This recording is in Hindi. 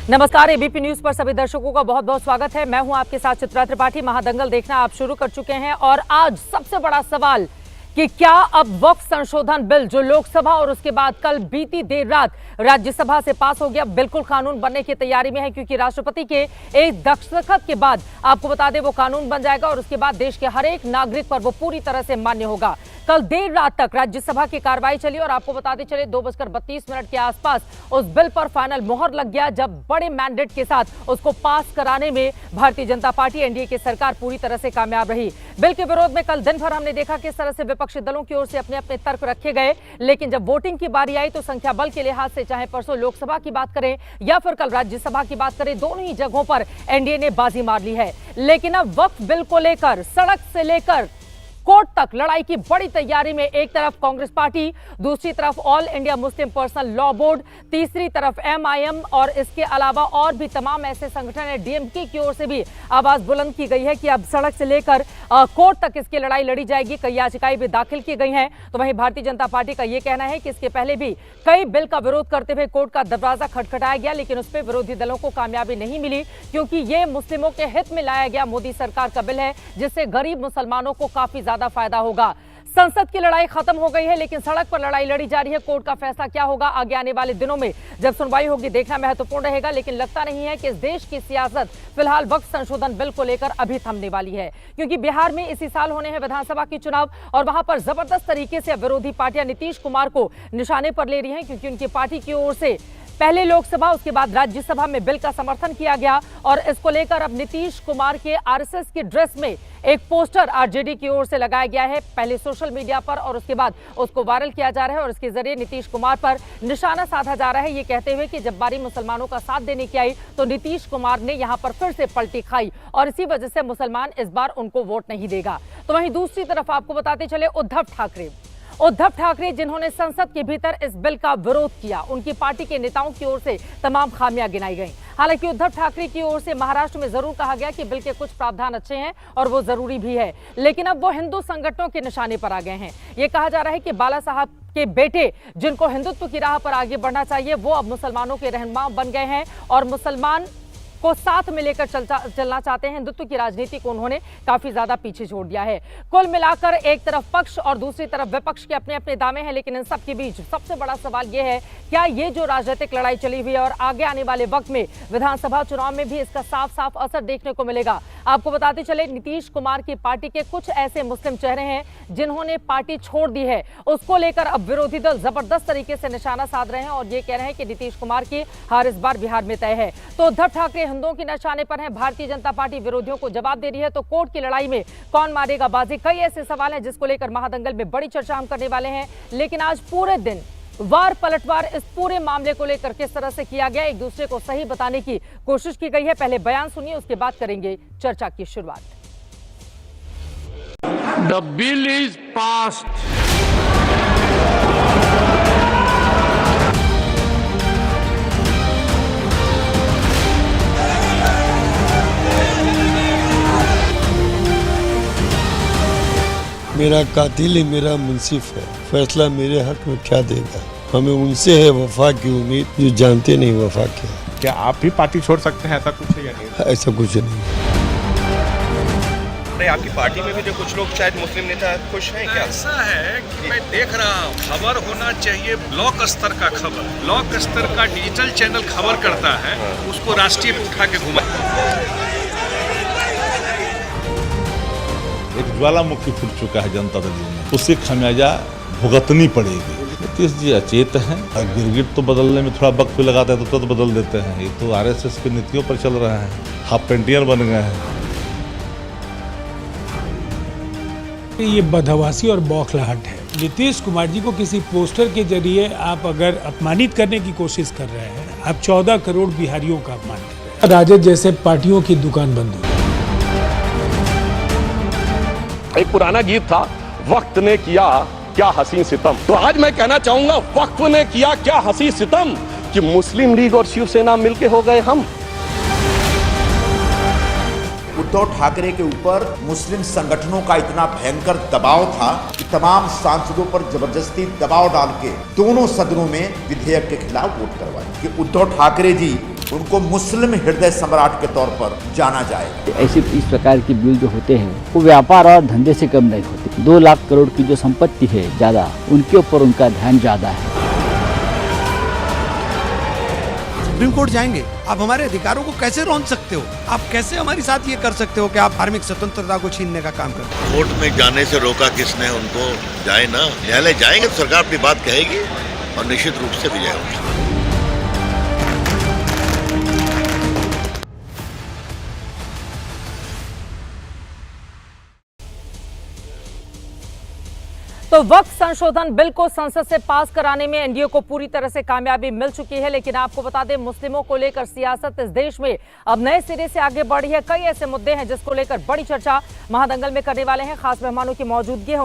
नमस्कार, एबीपी न्यूज पर सभी दर्शकों का बहुत बहुत स्वागत है। मैं हूं आपके साथ चित्रा त्रिपाठी। महादंगल देखना आप शुरू कर चुके हैं और आज सबसे बड़ा सवाल कि क्या अब वक्फ संशोधन बिल जो लोकसभा और उसके बाद कल बीती देर रात राज्यसभा से पास हो गया, बिल्कुल कानून बनने की तैयारी में है, क्योंकि राष्ट्रपति के एक दस्तखत के बाद आपको बता दें वो कानून बन जाएगा और उसके बाद देश के हर एक नागरिक पर वो पूरी तरह से मान्य होगा। कल देर रात तक राज्यसभा की कार्रवाई चली और आपको बताते चले 2:32 के आसपास उस बिल पर फाइनल मोहर लग गया, जब बड़े मैंडेट के साथ उसको पास कराने में भारतीय जनता पार्टी एनडीए की सरकार पूरी तरह से कामयाब रही। बिल के विरोध में कल दिन भर हमने देखा किस तरह से विपक्षी दलों की ओर से अपने अपने तर्क रखे गए, लेकिन जब वोटिंग की बारी आई तो संख्या बल के लिहाज से चाहे परसों लोकसभा की बात करें या फिर कल राज्यसभा की बात करें, दोनों ही जगहों पर एनडीए ने बाजी मार ली है। लेकिन अब वक्फ बिल को लेकर सड़क से लेकर कोर्ट तक लड़ाई की बड़ी तैयारी में एक तरफ कांग्रेस पार्टी, दूसरी तरफ all India Muslim personal law board, तीसरी तरफ एमआईएम और इसके अलावा और भी तमाम ऐसे संगठन है। डीएमके की ओर से भी आवाज बुलंद की गई है कि अब सड़क से लेकर कोर्ट तक इसकी लड़ाई लड़ी जाएगी। कई याचिकाएं भी दाखिल की गई हैं। तो वहीं भारतीय जनता पार्टी का यह कहना है कि इसके पहले भी कई बिल का विरोध करते हुए कोर्ट का दरवाजा खटखटाया गया, लेकिन उस पर विरोधी दलों को कामयाबी नहीं मिली, क्योंकि ये मुस्लिमों के हित में लाया गया मोदी सरकार का बिल है, जिससे गरीब मुसलमानों को काफी ज्यादा फायदा होगा। संसद की लड़ाई खत्म हो गई है, लेकिन सड़क पर लड़ाई लड़ी जा रही है। कोर्ट का फैसला क्या होगा आगे आने वाले दिनों में जब सुनवाई होगी, देखना महत्वपूर्ण रहेगा। लेकिन लगता नहीं है कि इस देश की सियासत फिलहाल वक्फ संशोधन बिल को लेकर अभी थमने वाली है, क्योंकि बिहार में इसी साल होने हैं विधानसभा के चुनाव और वहां पर जबरदस्त तरीके से विरोधी पार्टियां नीतीश कुमार को निशाने पर ले रही हैं, क्योंकि उनकी पार्टी की ओर से पहले लोकसभा उसके बाद राज्यसभा में बिल का समर्थन किया गया और इसको लेकर अब नीतीश कुमार के आरएसएस की ड्रेस में एक पोस्टर आरजेडी की ओर से लगाया गया है, पहले सोशल मीडिया पर और उसके बाद उसको वायरल किया जा रहा है और इसके जरिए नीतीश कुमार पर निशाना साधा जा रहा है, ये कहते हुए कि जब बारी मुसलमानों का साथ देने की आई तो नीतीश कुमार ने यहां पर फिर से पलटी खाई और इसी वजह से मुसलमान इस बार उनको वोट नहीं देगा। तो वहीं दूसरी तरफ आपको बताते चले उद्धव ठाकरे जिन्होंने संसद के भीतर इस बिल का विरोध किया, उनकी पार्टी के नेताओं की ओर से तमाम खामियां गिनाई गई। हालांकि उद्धव ठाकरे की ओर से महाराष्ट्र में जरूर कहा गया कि बिल के कुछ प्रावधान अच्छे हैं और वो जरूरी भी है, लेकिन अब वो हिंदू संगठनों के निशाने पर आ गए हैं। ये कहा जा रहा है कि बाला साहब के बेटे जिनको हिंदुत्व की राह पर आगे बढ़ना चाहिए, वो अब मुसलमानों के रहनुमा बन गए हैं और मुसलमान को साथ में लेकर चलना चाहते हैं। हिंदुत्व की राजनीति को उन्होंने काफी ज्यादा पीछे छोड़ दिया है। कुल मिलाकर एक तरफ पक्ष और दूसरी तरफ विपक्ष के अपने अपने दावे हैं, लेकिन इन सब के बीच सबसे बड़ा सवाल यह है, क्या ये जो राजनीतिक लड़ाई चली हुई है और आगे आने वाले वक्त में विधानसभा चुनाव में भी इसका साफ साफ असर देखने को मिलेगा। आपको बताते चले नीतीश कुमार की पार्टी के कुछ ऐसे मुस्लिम चेहरे हैं जिन्होंने पार्टी छोड़ दी है, उसको लेकर अब विरोधी दल जबरदस्त तरीके से निशाना साध रहे हैं और ये कह रहे हैं कि नीतीश कुमार की हार इस बार बिहार में तय है। तो उद्धव ठाकरे हिंदुओं के निशाने पर हैं, भारतीय जनता पार्टी विरोधियों को जवाब दे रही है। तो कोर्ट की लड़ाई में कौन मारेगा बाजी, कई ऐसे सवाल हैं जिसको लेकर महादंगल में बड़ी चर्चा हम करने वाले हैं। लेकिन आज पूरे दिन वार पलटवार इस पूरे मामले को लेकर किस तरह से किया गया, एक दूसरे को सही बताने की कोशिश की गई है। पहले बयान सुनिए, उसके बाद करेंगे चर्चा की शुरुआत। The bill is passed. मेरा कातिल ही मेरा मुंसिफ है, फैसला मेरे हक में क्या देगा। हमें उनसे है वफा की उम्मीद जो जानते नहीं वफा क्या है। क्या आप भी पार्टी छोड़ सकते हैं, ऐसा कुछ है या नहीं? ऐसा कुछ नहीं। नहीं, आपकी पार्टी में भी जो कुछ लोग शायद मुस्लिम नेता खुश हैं क्या? ऐसा है कि मैं देख रहा हूँ, खबर होना चाहिए ब्लॉक स्तर का खबर, ब्लॉक स्तर का डिजिटल चैनल खबर करता है, उसको राष्ट्रीय पे उठा के घुमा। एक ज्वालामुखी फूट चुका है जनता दल में, उससे खमियाजा भुगतनी पड़ेगी। नीतीश जी अचेत हैं और गिरगिट तो बदलने में थोड़ा वक्त भी लगाता है तो बदल देते हैं। ये तो आरएसएस की नीतियों पर चल रहा है, हाफ पेंटियर बन गए हैं। ये बदहवासी और बौखलाहट है। नीतीश कुमार जी को किसी पोस्टर के जरिए आप अगर अपमानित करने की कोशिश कर रहे हैं, आप 14 करोड़ बिहारियों का अपमान कर रहे हैं। राजद जैसे पार्टियों की दुकान बंद हुई। एक पुराना गीत था, वक्त ने किया क्या हसी सितम। तो आज मैं कहना चाहूंगा, वक्त ने किया क्या हसी सितम कि मुस्लिम लीग और शिवसेना मिलके हो गए हम। उद्धव ठाकरे के ऊपर मुस्लिम संगठनों का इतना भयंकर दबाव था कि तमाम सांसदों पर जबरदस्ती दबाव डाल के दोनों सदनों में विधेयक के खिलाफ वोट करवाए कि उद्धव ठाकरे जी उनको मुस्लिम हृदय सम्राट के तौर पर जाना जाएगा। ऐसे इस प्रकार के बिल जो होते हैं वो व्यापार और धंधे से कम नहीं होते। 2 लाख करोड़ की जो संपत्ति है ज्यादा, उनके ऊपर उनका ध्यान ज्यादा है। सुप्रीम कोर्ट जाएंगे, आप हमारे अधिकारों को कैसे रोक सकते हो? आप कैसे हमारे साथ ये कर सकते हो कि आप धार्मिक स्वतंत्रता को छीनने का काम करते हो? कोर्ट में जाने से रोका किसने? उनको जाए ना, न्यायालय जाएंगे तो सरकार अपनी बात कहेगी और निश्चित रूप से विजय होगी। तो वक्फ संशोधन बिल को संसद से पास कराने में एनडीए को पूरी तरह से कामयाबी मिल चुकी है, लेकिन आपको बता दें मुस्लिमों को लेकर सियासत इस देश में अब नए सिरे से आगे बढ़ी है। कई ऐसे मुद्दे हैं जिसको लेकर बड़ी चर्चा महादंगल में करने वाले हैं। खास मेहमानों की मौजूदगी है।